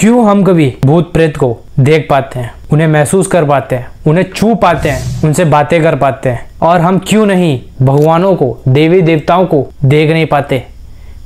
क्यों हम कभी भूत प्रेत को देख पाते हैं, उन्हें महसूस कर पाते हैं, उन्हें छू पाते हैं, उनसे बातें कर पाते हैं, और हम क्यों नहीं भगवानों को, देवी देवताओं को देख नहीं पाते,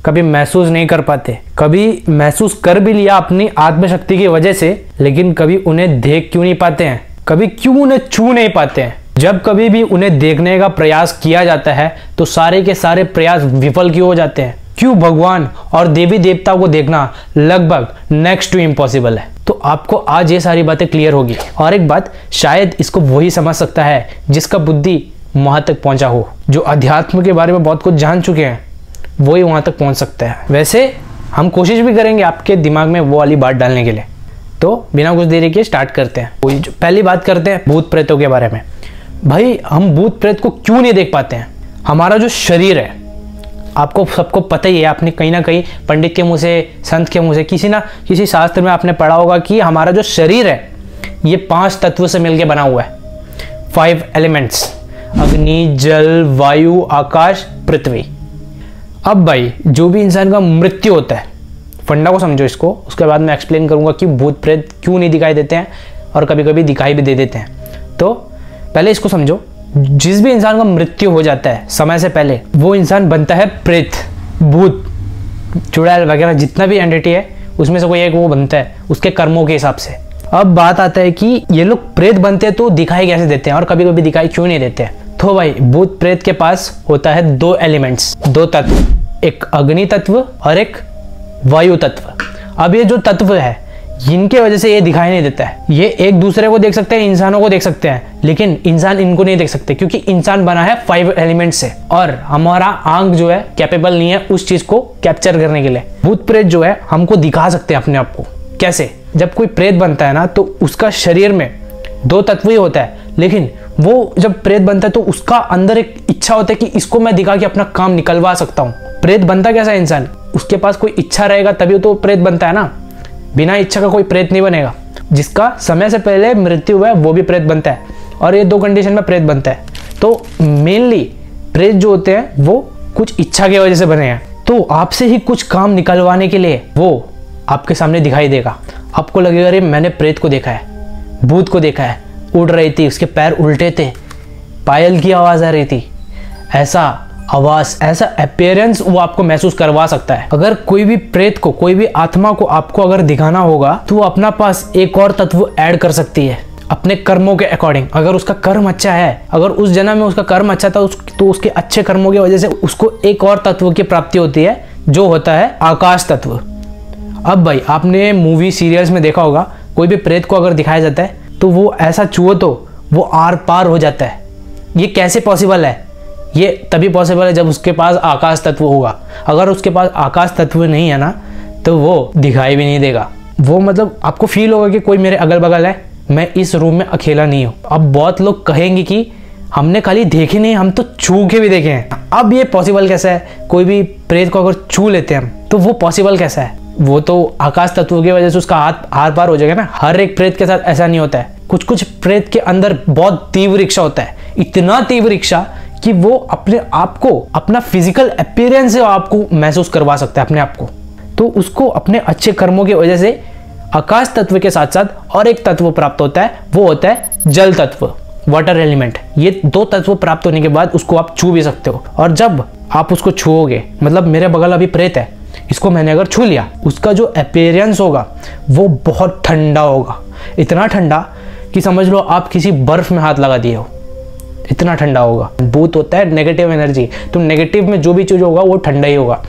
कभी महसूस नहीं कर पाते? कभी महसूस कर भी लिया अपनी आत्मशक्ति की वजह से, लेकिन कभी उन्हें देख क्यों नहीं पाते हैं? कभी क्यों उन्हें छू नहीं पाते हैं? जब कभी भी उन्हें देखने का प्रयास किया जाता है तो सारे के सारे प्रयास विफल क्यों हो जाते हैं? क्यों भगवान और देवी देवताओं को देखना लगभग नेक्स्ट टू इम्पॉसिबल है? तो आपको आज ये सारी बातें क्लियर होगी। और एक बात, शायद इसको वही समझ सकता है जिसका बुद्धि वहां तक पहुंचा हो, जो अध्यात्म के बारे में बहुत कुछ जान चुके हैं, वही वहां तक पहुंच सकता है। वैसे हम कोशिश भी करेंगे आपके दिमाग में वो वाली बात डालने के लिए। तो बिना कुछ देरी के स्टार्ट करते हैं। पहली बात करते हैं भूत प्रेतों के बारे में। भाई, हम भूत प्रेत को क्यों नहीं देख पाते हैं? हमारा जो शरीर है, आपको सबको पता ही है, आपने कहीं ना कहीं पंडित के मुंह से, संत के मुंह से, किसी ना किसी शास्त्र में आपने पढ़ा होगा कि हमारा जो शरीर है ये 5 तत्व से मिलकर बना हुआ है। 5 एलिमेंट्स, अग्नि, जल, वायु, आकाश, पृथ्वी। अब भाई, जो भी इंसान का मृत्यु होता है, फंडा को समझो इसको, उसके बाद मैं एक्सप्लेन करूंगा कि भूत प्रेत क्यों नहीं दिखाई देते हैं और कभी कभी दिखाई भी दे देते हैं। तो पहले इसको समझो, जिस भी इंसान का मृत्यु हो जाता है समय से पहले, वो इंसान बनता है प्रेत, भूत, चुड़ैल वगैरह, जितना भी एंटिटी है उसमें से कोई एक वो बनता है उसके कर्मों के हिसाब से। अब बात आता है कि ये लोग प्रेत बनते हैं तो दिखाई कैसे देते हैं और कभी कभी दिखाई क्यों नहीं देते हैं? तो भाई, भूत प्रेत के पास होता है 2 एलिमेंट्स, 2 तत्व, एक अग्नि तत्व और एक वायु तत्व। अब ये जो तत्व है, इनके वजह से ये दिखाई नहीं देता है। ये एक दूसरे को देख सकते हैं, इंसानों को देख सकते हैं, लेकिन इंसान इनको नहीं देख सकते, क्योंकि इंसान बना है 5 एलिमेंट से और हमारा आंख जो है कैपेबल नहीं है उस चीज को कैप्चर करने के लिए। भूत प्रेत जो है हमको दिखा सकते हैं अपने आप को। कैसे? जब कोई प्रेत बनता है ना, तो उसका शरीर में 2 तत्व ही होता है, लेकिन वो जब प्रेत बनता है तो उसका अंदर एक इच्छा होता है कि इसको मैं दिखा के अपना काम निकलवा सकता हूँ। प्रेत बनता कैसा है इंसान? उसके पास कोई इच्छा रहेगा तभी तो प्रेत बनता है ना। बिना इच्छा का कोई प्रेत नहीं बनेगा। जिसका समय से पहले मृत्यु हुआ है वो भी प्रेत बनता है, और ये 2 कंडीशन में प्रेत बनता है। तो मेनली प्रेत जो होते हैं वो कुछ इच्छा की वजह से बने हैं। तो आपसे ही कुछ काम निकलवाने के लिए वो आपके सामने दिखाई देगा। आपको लगेगा अरे मैंने प्रेत को देखा है, भूत को देखा है, उड़ रही थी, उसके पैर उल्टे थे, पायल की आवाज आ रही थी, ऐसा आवाज, ऐसा अपीयरेंस वो आपको महसूस करवा सकता है। अगर कोई भी प्रेत को, कोई भी आत्मा को आपको अगर दिखाना होगा तो अपना पास एक और तत्व ऐड कर सकती है अपने कर्मों के अकॉर्डिंग। अगर उसका कर्म अच्छा है, अगर उस जन्म में उसका कर्म अच्छा था, तो उसके अच्छे कर्मों की वजह से उसको एक और तत्व की प्राप्ति होती है, जो होता है आकाश तत्व। अब भाई, आपने मूवी सीरियल्स में देखा होगा, कोई भी प्रेत को अगर दिखाया जाता है तो वो ऐसा छुओ तो वो आर पार हो जाता है। ये कैसे पॉसिबल है? ये तभी पॉसिबल है जब उसके पास आकाश तत्व होगा। अगर उसके पास आकाश तत्व नहीं है ना, तो वो दिखाई भी नहीं देगा। वो मतलब आपको फील होगा कि कोई मेरे अगल बगल है, मैं इस रूम में अकेला नहीं हूँ। अब बहुत लोग कहेंगे कि हमने खाली देखे नहीं, हम तो छू के भी देखे हैं। अब ये पॉसिबल कैसा है? कोई भी प्रेत को अगर छू लेते हैं हम, तो वो पॉसिबल कैसा है? वो तो आकाश तत्व की वजह से उसका हाथ आर पार हो जाएगा ना। हर एक प्रेत के साथ ऐसा नहीं होता है। कुछ कुछ प्रेत के अंदर बहुत तीव्र इच्छा होता है, इतना तीव्र इच्छा कि वो अपने आप को, अपना फिजिकल अपीयरेंस से आपको महसूस करवा सकता है अपने आप को। तो उसको अपने अच्छे कर्मों की वजह से आकाश तत्व के साथ साथ और एक तत्व प्राप्त होता है, वो होता है जल तत्व, वाटर एलिमेंट। ये 2 तत्व प्राप्त होने के बाद उसको आप छू भी सकते हो। और जब आप उसको छूओगे, मतलब मेरे बगल अभी प्रेत है, इसको मैंने अगर छू लिया, उसका जो अपीयरेंस होगा वो बहुत ठंडा होगा। इतना ठंडा कि समझ लो आप किसी बर्फ में हाथ लगा दिए हो, इतना ठंडा होगा। भूत होता है नेगेटिव एनर्जी, तो नेगेटिव में जो भी चीज होगा वो ठंडा ही होगा।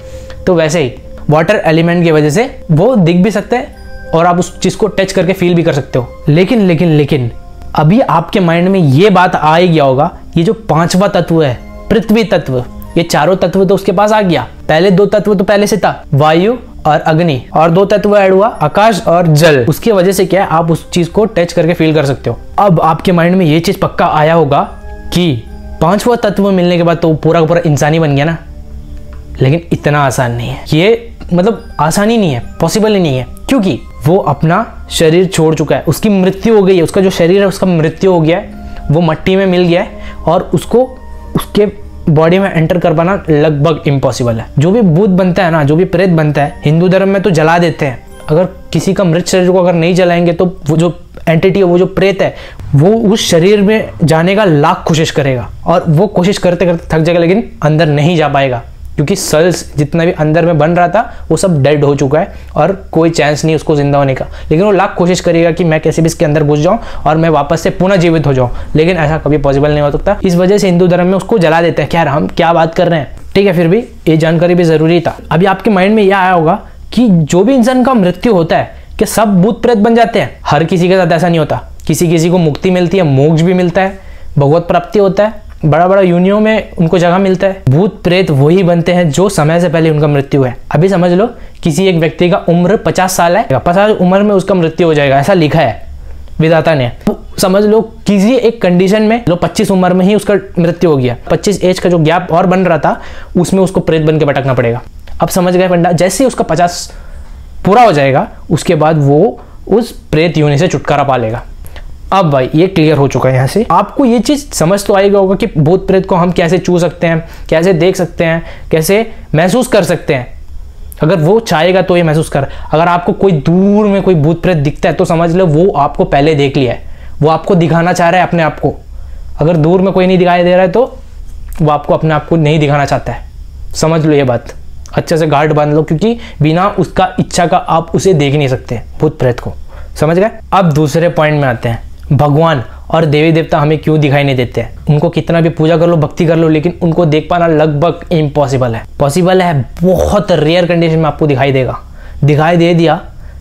तो वैसे ही वाटर एलिमेंट की वजह से वो दिख भी सकता है और आप उस चीज को टच करके फील भी कर सकते हो। लेकिन अभी आपके माइंड में ये बात आ ही गया होगा, ये जो 5वां तत्व है, पृथ्वी तत्व, ये चारों तत्व तो उसके पास आ गया। पहले 2 तत्व तो पहले से था, वायु और अग्नि, और 2 तत्व ऐड हुआ, आकाश और जल। उसकी वजह से क्या है, आप उस चीज को टच करके फील कर सकते हो। अब आपके माइंड में ये चीज पक्का आया होगा कि 5वां तत्व मिलने के बाद तो पूरा का पूरा इंसानी बन गया ना। लेकिन इतना आसान नहीं है ये, मतलब आसानी नहीं है, पॉसिबल ही नहीं है, क्योंकि वो अपना शरीर छोड़ चुका है, उसकी मृत्यु हो गई है, उसका जो शरीर है उसका मृत्यु हो गया है, वो मट्टी में मिल गया है और उसको उसके बॉडी में एंटर कर पाना लगभग इम्पॉसिबल है। जो भी भूत बनता है ना, जो भी प्रेत बनता है, हिंदू धर्म में तो जला देते हैं, अगर किसी का मृत शरीर को अगर नहीं जलाएंगे तो वो जो एंटिटी है, वो जो प्रेत है, वो उस शरीर में जाने का लाख कोशिश करेगा और वो कोशिश करते करते थक जाएगा, लेकिन अंदर नहीं जा पाएगा क्योंकि सेल्स जितना भी अंदर में बन रहा था वो सब डेड हो चुका है और कोई चांस नहीं उसको जिंदा होने का। लेकिन वो लाख कोशिश करेगा कि मैं कैसे भी इसके अंदर घुस जाऊं और मैं वापस से पुनः जीवित हो जाऊं, लेकिन ऐसा कभी पॉसिबल नहीं हो सकता। इस वजह से हिंदू धर्म में उसको जला देते हैं। यार हम क्या बात कर रहे हैं, ठीक है, फिर भी ये जानकारी भी जरूरी था। अभी आपके माइंड में यह आया होगा कि जो भी इंसान का मृत्यु होता है कि सब भूत प्रेत बन जाते हैं। हर किसी के साथ ऐसा नहीं होता। किसी किसी को मुक्ति मिलती है, मोक्ष भी मिलता है, भगवत प्राप्ति होता है, बड़ा बड़ा यूनियों में उनको जगह मिलता है। भूत प्रेत वही बनते हैं जो समय से पहले उनका मृत्यु है। अभी समझ लो किसी एक व्यक्ति का उम्र 50 साल है, 50 उम्र में उसका मृत्यु हो जाएगा, ऐसा लिखा है विधाता ने। तो समझ लो किसी एक कंडीशन में 25 उम्र में ही उसका मृत्यु हो गया, 25 एज का जो गैप और बन रहा था उसमें उसको प्रेत बन के भटकना पड़ेगा। अब समझ गए पंडा, जैसे ही उसका 50 पूरा हो जाएगा उसके बाद वो उस प्रेत योनि से छुटकारा पा लेगा। अब भाई ये क्लियर हो चुका है। यहाँ से आपको ये चीज़ समझ तो आएगा होगा कि भूत प्रेत को हम कैसे छू सकते हैं, कैसे देख सकते हैं, कैसे महसूस कर सकते हैं। अगर वो चाहेगा तो ये महसूस कर। अगर आपको कोई दूर में कोई भूत प्रेत दिखता है तो समझ लो वो आपको पहले देख लिया है, वो आपको दिखाना चाह रहा है अपने आप को। अगर दूर में कोई नहीं दिखाई दे रहा है तो वो आपको अपने आप को नहीं दिखाना चाहता है। समझ लो ये बात, अच्छे से गार्ड बांध लो, क्योंकि बिना उसका इच्छा का आप उसे देख नहीं सकते भूत प्रेत को। समझ गए। अब दूसरे पॉइंट में आते हैं, भगवान और देवी देवता हमें क्यों दिखाई नहीं देते हैं। उनको कितना भी पूजा कर लो, भक्ति कर लो, लेकिन उनको देख पाना लगभग इम्पॉसिबल है। पॉसिबल है, बहुत रेयर कंडीशन में आपको दिखाई देगा। दिखाई दे दिया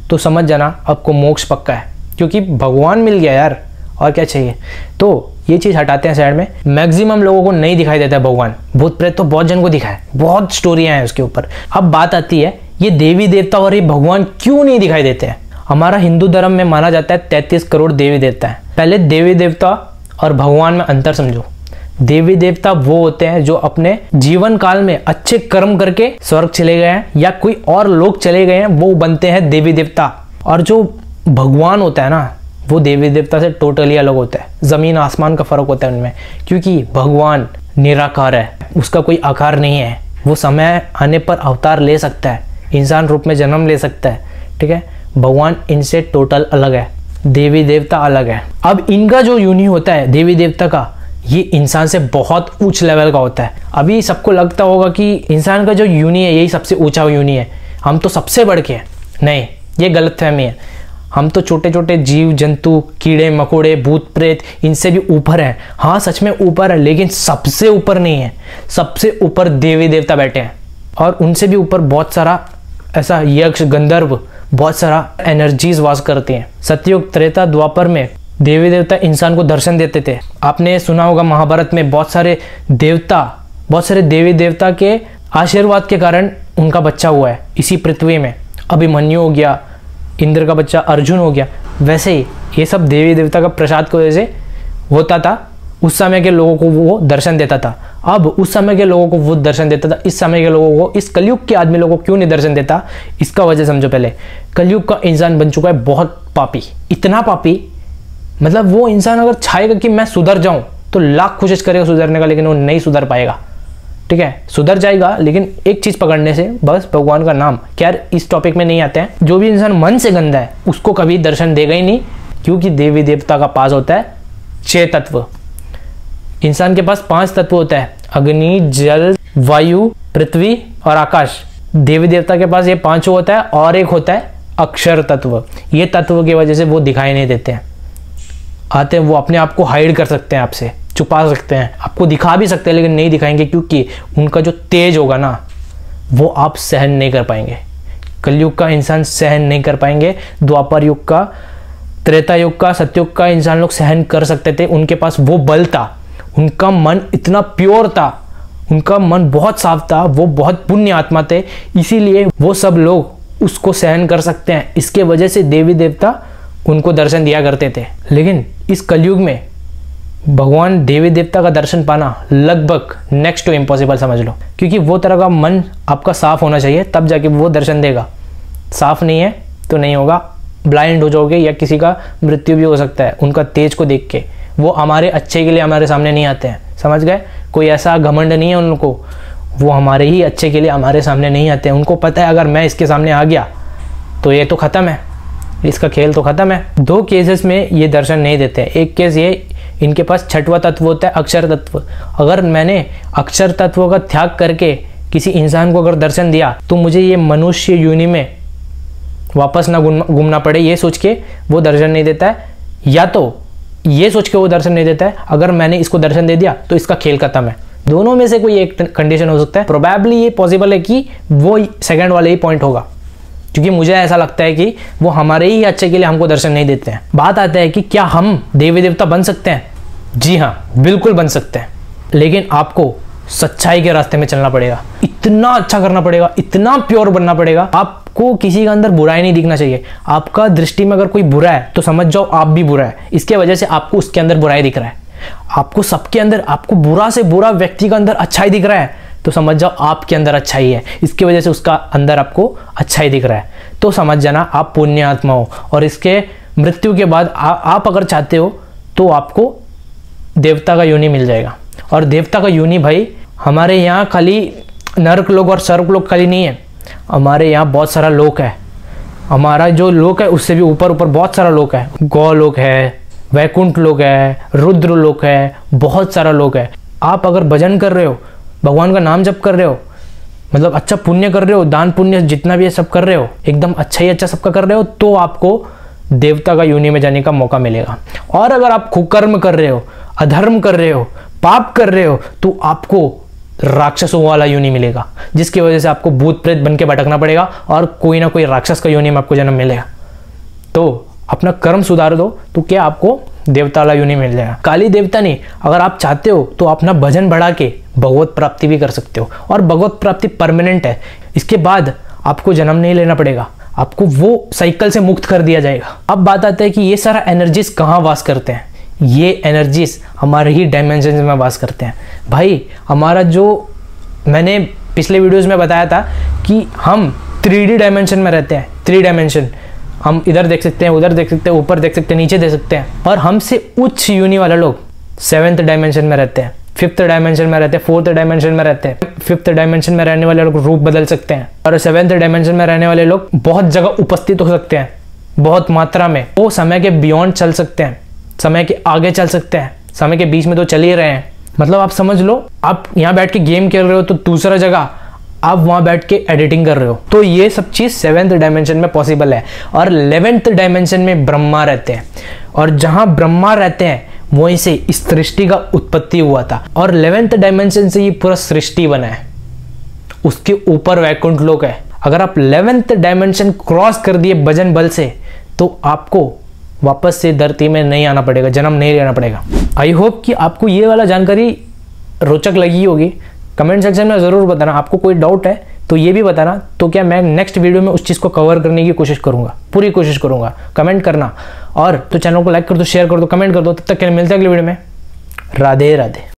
तो समझ जाना आपको मोक्ष पक्का है, क्योंकि भगवान मिल गया यार, और क्या चाहिए। तो ये चीज़ हटाते हैं साइड में। मैक्सिमम लोगों को नहीं दिखाई देता है भगवान। भूत प्रेत तो बहुत जन को दिखा है, बहुत स्टोरियाँ हैं उसके ऊपर। अब बात आती है ये देवी देवता और ये भगवान क्यों नहीं दिखाई देते हैं। हमारा हिंदू धर्म में माना जाता है 33 करोड़ देवी देवता है। पहले देवी देवता और भगवान में अंतर समझो। देवी देवता वो होते हैं जो अपने जीवन काल में अच्छे कर्म करके स्वर्ग चले गए हैं या कोई और लोग चले गए हैं, वो बनते हैं देवी देवता। और जो भगवान होता है ना, वो देवी देवता से टोटली अलग होता है। जमीन आसमान का फर्क होता है उनमें, क्योंकि भगवान निराकार है, उसका कोई आकार नहीं है। वो समय आने पर अवतार ले सकता है, इंसान रूप में जन्म ले सकता है, ठीक है। भगवान इनसे टोटल अलग है, देवी देवता अलग है। अब इनका जो यूनि होता है देवी देवता का, ये इंसान से बहुत उच्च लेवल का होता है। अभी सबको लगता होगा कि इंसान का जो यूनि है यही सबसे ऊंचा यूनि है, हम तो सबसे बढ़ के हैं। नहीं, ये गलतफहमी है। हम तो छोटे छोटे जीव जंतु, कीड़े मकोड़े, भूत प्रेत, इनसे भी ऊपर हैं। हाँ सच में ऊपर है, लेकिन सबसे ऊपर नहीं है। सबसे ऊपर देवी देवता बैठे हैं, और उनसे भी ऊपर बहुत सारा ऐसा यक्ष गंधर्व, बहुत सारा एनर्जीज वास करती हैं। सतयुग त्रेता द्वापर में देवी देवता इंसान को दर्शन देते थे। आपने सुना होगा महाभारत में बहुत सारे देवी देवता के आशीर्वाद के कारण उनका बच्चा हुआ है इसी पृथ्वी में। अभिमन्यु हो गया, इंद्र का बच्चा अर्जुन हो गया। वैसे ही ये सब देवी देवता का प्रसाद की वजह से होता था। उस समय के लोगों को वो दर्शन देता था। अब उस समय के लोगों को वो दर्शन देता था, इस समय के लोगों को, इस कलयुग के आदमी लोगों को क्यों नहीं दर्शन देता। इसका वजह समझो। पहले कलयुग का इंसान बन चुका है बहुत पापी, इतना पापी, मतलब वो इंसान अगर चाहेगा कि मैं सुधर जाऊं तो लाख कोशिश करेगा सुधरने का, लेकिन वो नहीं सुधर पाएगा। ठीक है, सुधर जाएगा लेकिन एक चीज पकड़ने से, बस भगवान का नाम। क्या इस टॉपिक में नहीं आते हैं। जो भी इंसान मन से गंदा है उसको कभी दर्शन देगा ही नहीं, क्योंकि देवी देवता का पास होता है 6 तत्व। इंसान के पास 5 तत्व होता है, अग्नि, जल, वायु, पृथ्वी और आकाश। देवी देवता के पास ये 5 होता है, और एक होता है अक्षर तत्व। ये तत्व की वजह से वो दिखाई नहीं देते हैं। आते हैं वो अपने आप को हाइड कर सकते हैं, आपसे छुपा सकते हैं, आपको दिखा भी सकते हैं, लेकिन नहीं दिखाएंगे, क्योंकि उनका जो तेज होगा ना वो आप सहन नहीं कर पाएंगे। कलयुग का इंसान सहन नहीं कर पाएंगे। द्वापर युग का, त्रेता युग का, सतयुग का इंसान लोग सहन कर सकते थे, उनके पास वो बल था, उनका मन इतना प्योर था, उनका मन बहुत साफ था, वो बहुत पुण्य आत्मा थे, इसीलिए वो सब लोग उसको सहन कर सकते हैं। इसके वजह से देवी देवता उनको दर्शन दिया करते थे। लेकिन इस कलयुग में भगवान देवी देवता का दर्शन पाना लगभग नेक्स्ट टू इम्पॉसिबल समझ लो, क्योंकि वो तरह का मन आपका साफ होना चाहिए, तब जाके वो दर्शन देगा। साफ नहीं है तो नहीं होगा, ब्लाइंड हो जाओगे या किसी का मृत्यु भी हो सकता है उनका तेज को देख के। वो हमारे अच्छे के लिए हमारे सामने नहीं आते हैं, समझ गए। कोई ऐसा घमंड नहीं है उनको, वो हमारे ही अच्छे के लिए हमारे सामने नहीं आते हैं। उनको पता है अगर मैं इसके सामने आ गया तो ये तो ख़त्म है, इसका खेल तो ख़त्म है। 2 केसेस में ये दर्शन नहीं देते हैं। एक केस ये, इनके पास छठवां तत्व होता है, अक्षर तत्व। अगर मैंने अक्षर तत्व का त्याग करके किसी इंसान को अगर दर्शन दिया तो मुझे ये मनुष्य योनि में वापस ना घूमना पड़े, ये सोच के वो दर्शन नहीं देता है। या तो ये सोच के वो दर्शन नहीं देता है अगर मैंने इसको दर्शन दे दिया तो इसका खेल खत्म है। दोनों में से कोई एक कंडीशन हो सकता है। प्रोबेबली ये पॉसिबल है कि वो सेकंड वाले ही पॉइंट होगा, क्योंकि मुझे ऐसा लगता है कि वो हमारे ही अच्छे के लिए हमको दर्शन नहीं देते हैं। बात आता है कि क्या हम देवी देवता बन सकते हैं? जी हाँ, बिल्कुल बन सकते हैं, लेकिन आपको सच्चाई के रास्ते में चलना पड़ेगा। इतना अच्छा करना पड़ेगा, इतना प्योर बनना पड़ेगा। आपको किसी के अंदर बुराई नहीं दिखना चाहिए। आपका दृष्टि में अगर कोई बुरा है तो समझ जाओ आप भी बुरा है, इसके वजह से आपको उसके अंदर बुराई दिख रहा है। आपको सबके अंदर, आपको बुरा से बुरा व्यक्ति के अंदर अच्छाई दिख रहा है तो समझ जाओ आपके अंदर अच्छाई है, इसकी वजह से उसका अंदर आपको अच्छाई दिख रहा है। तो समझ जाना आप पुण्य आत्मा हो, और इसके मृत्यु के बाद आप अगर चाहते हो तो आपको देवता का योनि मिल जाएगा। और देवता का योनि भाई हमारे यहाँ खाली नरक लोक और स्वर्ग लोक खाली नहीं है, हमारे यहाँ बहुत सारा लोक है। हमारा जो लोक है उससे भी ऊपर ऊपर बहुत सारा लोक है। गौ लोक है, वैकुंठ लोक है, रुद्र लोक है, बहुत सारा लोक है। आप अगर भजन कर रहे हो, भगवान का नाम जप कर रहे हो, मतलब अच्छा पुण्य कर रहे हो, दान पुण्य जितना भी है सब कर रहे हो, एकदम अच्छा ही अच्छा सबका कर रहे हो, तो आपको देवता का योनि में जाने का मौका मिलेगा। और अगर आप कुकर्म कर रहे हो, अधर्म कर रहे हो, पाप कर रहे हो, तो आपको राक्षसों वाला योनि मिलेगा, जिसकी वजह से आपको भूत प्रेत बन के भटकना पड़ेगा और कोई ना कोई राक्षस का योनि में आपको जन्म मिलेगा। तो अपना कर्म सुधार दो तो क्या आपको देवता वाला योनि मिल जाएगा। काली देवता नहीं, अगर आप चाहते हो तो अपना भजन बढ़ा के भगवत प्राप्ति भी कर सकते हो, और भगवत प्राप्ति परमानेंट है। इसके बाद आपको जन्म नहीं लेना पड़ेगा, आपको वो साइकिल से मुक्त कर दिया जाएगा। अब बात आता है कि ये सारा एनर्जीज कहाँ वास करते हैं। ये एनर्जीज हमारे ही डायमेंशन में वास करते हैं भाई। हमारा जो मैंने पिछले वीडियोस में बताया था कि हम 3D डायमेंशन में रहते हैं। 3 डायमेंशन, हम इधर देख सकते हैं, उधर देख सकते हैं, ऊपर देख सकते हैं, नीचे देख सकते हैं। और हमसे उच्च योनि वाले लोग 7th डायमेंशन में रहते हैं, 5th डायमेंशन में रहते हैं, 4th डायमेंशन में रहते हैं। 5th डायमेंशन में रहने वाले लोग रूप बदल सकते हैं, और 7th डायमेंशन में रहने वाले लोग बहुत जगह उपस्थित हो सकते हैं, बहुत मात्रा में। वो समय के बियॉन्ड चल सकते हैं, समय के आगे चल सकते हैं, समय के बीच में तो चल ही रहे हैं। मतलब आप समझ लो, आप यहाँ बैठ के गेम खेल रहे हो तो दूसरा जगह आप वहाँ बैठ के एडिटिंग कर रहे हो। तो ये सब चीज़ 7th डायमेंशन में पॉसिबल है। और 11th डायमेंशन में ब्रह्मा रहते हैं, और जहाँ ब्रह्मा रहते हैं वहीं से इस सृष्टि का उत्पत्ति हुआ था, और 11th डायमेंशन से ये पूरा सृष्टि बना है। उसके ऊपर वैकुंठ लोक है। अगर आप 11th डायमेंशन क्रॉस कर दिए भजन बल से तो आपको वापस से धरती में नहीं आना पड़ेगा, जन्म नहीं लेना पड़ेगा। आई होप कि आपको ये वाला जानकारी रोचक लगी होगी। कमेंट सेक्शन में ज़रूर बताना। आपको कोई डाउट है तो ये भी बताना, तो क्या मैं नेक्स्ट वीडियो में उस चीज़ को कवर करने की कोशिश करूँगा, पूरी कोशिश करूँगा। कमेंट करना, और तो चैनल को लाइक कर दो, शेयर कर दो, कमेंट कर दो। तब तक के लिए मिलते हैं अगले वीडियो में। राधे राधे।